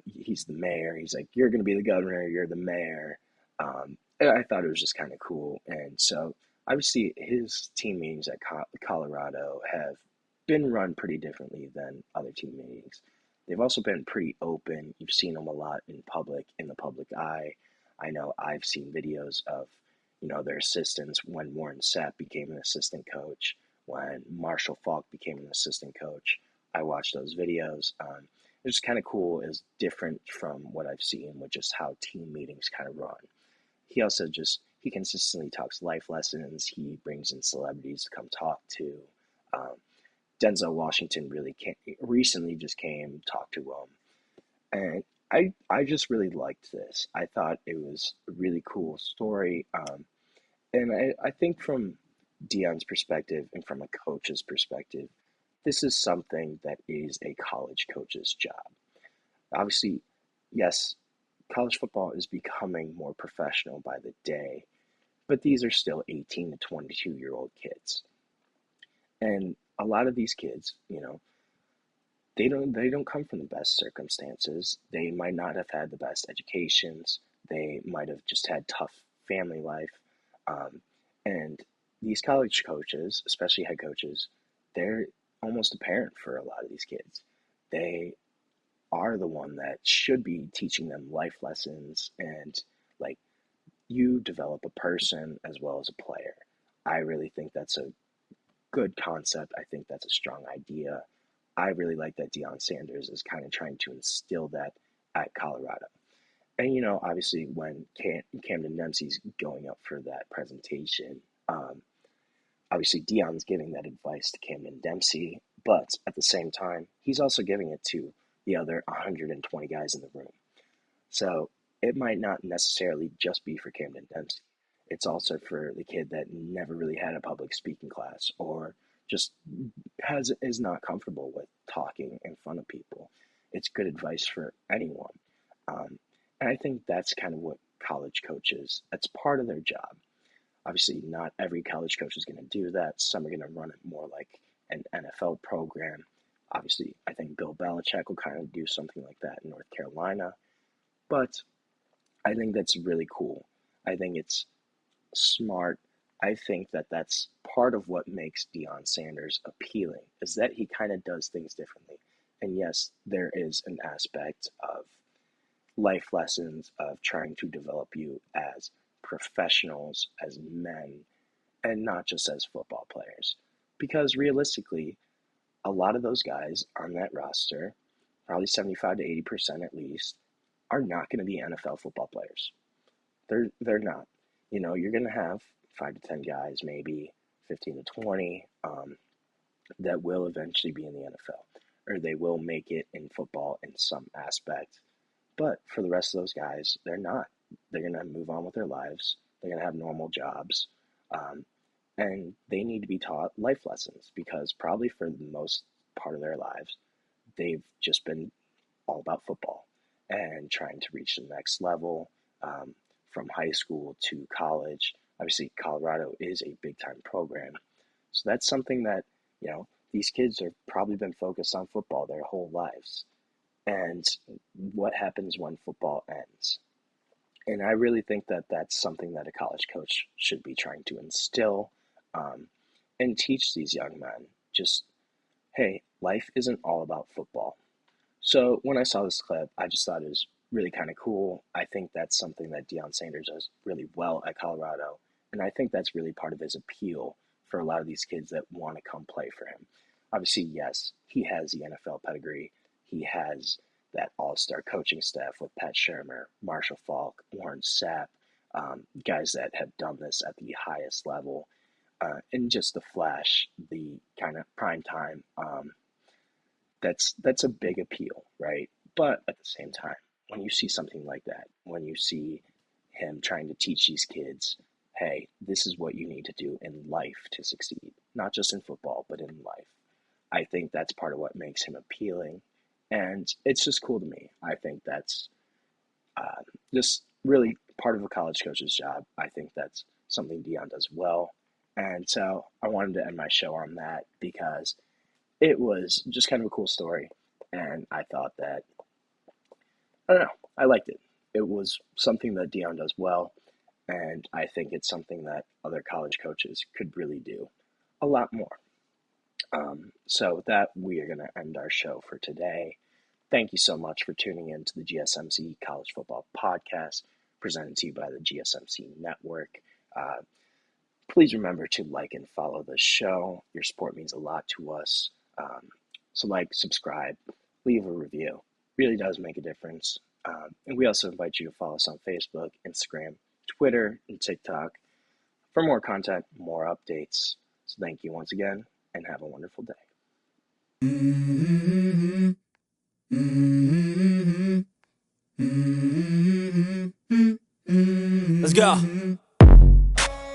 he's the mayor. He's like, you're going to be the governor. You're the mayor. And I thought it was just kind of cool. And so, obviously, his team meetings at Colorado have been run pretty differently than other team meetings. They've also been pretty open. You've seen them a lot in public, in the public eye. I know I've seen videos of, their assistants when Warren Sapp became an assistant coach, when Marshall Falk became an assistant coach. I watched those videos. It's kind of cool. It's different from what I've seen with just how team meetings kind of run. He also he consistently talks life lessons. He brings in celebrities to come talk to. Denzel Washington recently just came, talked to him. And I just really liked this. I thought it was a really cool story. And I think from Dion's perspective and from a coach's perspective, this is something that is a college coach's job. Obviously, yes, college football is becoming more professional by the day, but these are still 18 to 22-year-old kids. And a lot of these kids, they don't come from the best circumstances. They might not have had the best educations. They might have just had tough family life. And these college coaches, especially head coaches, they're almost a parent for a lot of these kids. They are the one that should be teaching them life lessons, and like, you develop a person as well as a player. I really think that's a good concept. I think that's a strong idea. I really like that Deion Sanders is kind of trying to instill that at Colorado. And, obviously when Camden Dempsey's going up for that presentation, obviously Deion's giving that advice to Camden Dempsey, but at the same time, he's also giving it to the other 120 guys in the room. So it might not necessarily just be for Camden Dempsey. It's also for the kid that never really had a public speaking class, or just is not comfortable with talking in front of people. It's good advice for anyone. And I think that's kind of what college coaches, that's part of their job. Obviously, not every college coach is going to do that. Some are going to run it more like an NFL program. Obviously, I think Bill Belichick will kind of do something like that in North Carolina. But I think that's really cool. I think it's smart. I think that that's part of what makes Deion Sanders appealing, is that he kind of does things differently. And yes, there is an aspect of life lessons, of trying to develop you as professionals, as men, and not just as football players. Because realistically, a lot of those guys on that roster, probably 75 to 80% at least, are not going to be NFL football players. They're not. You're going to have 5 to 10 guys, maybe 15 to 20, that will eventually be in the NFL, or they will make it in football in some aspect. But for the rest of those guys, they're not. They're going to move on with their lives. They're going to have normal jobs. And they need to be taught life lessons, because probably for the most part of their lives, they've just been all about football and trying to reach the next level, from high school to college. Obviously, Colorado is a big-time program. So that's something that, these kids have probably been focused on football their whole lives. And what happens when football ends? And I really think that that's something that a college coach should be trying to instill, and teach these young men. Just, hey, life isn't all about football. So when I saw this clip, I just thought it was really kind of cool. I think that's something that Deion Sanders does really well at Colorado. And I think that's really part of his appeal for a lot of these kids that want to come play for him. Obviously, yes, he has the NFL pedigree. He has that all-star coaching staff with Pat Shermer, Marshall Falk, Warren Sapp, guys that have done this at the highest level. And just the flash, the kind of prime time, that's a big appeal, right? But at the same time, when you see something like that, when you see him trying to teach these kids, hey, this is what you need to do in life to succeed. not just in football, but in life. I think that's part of what makes him appealing, and it's just cool to me. I think that's just really part of a college coach's job. I think that's something Deion does well, and so I wanted to end my show on that because it was just kind of a cool story, and I thought that, I don't know, I liked it. It was something that Deion does well, and I think it's something that other college coaches could really do a lot more. So with that, we are going to end our show for today. Thank you so much for tuning in to the GSMC College Football Podcast, presented to you by the GSMC Network. Please remember to like and follow the show. Your support means a lot to us. So like, subscribe, leave a review. Really does make a difference. And we also invite you to follow us on Facebook, Instagram, Twitter, and TikTok for more content, more updates. So thank you once again, and have a wonderful day. Let's go.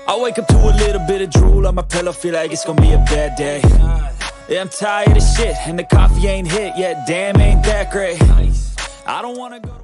I wake up to a little bit of drool on my pillow, feel like it's gonna be a bad day. Yeah, I'm tired of shit, and the coffee ain't hit yet, damn, ain't that great. I don't wanna go to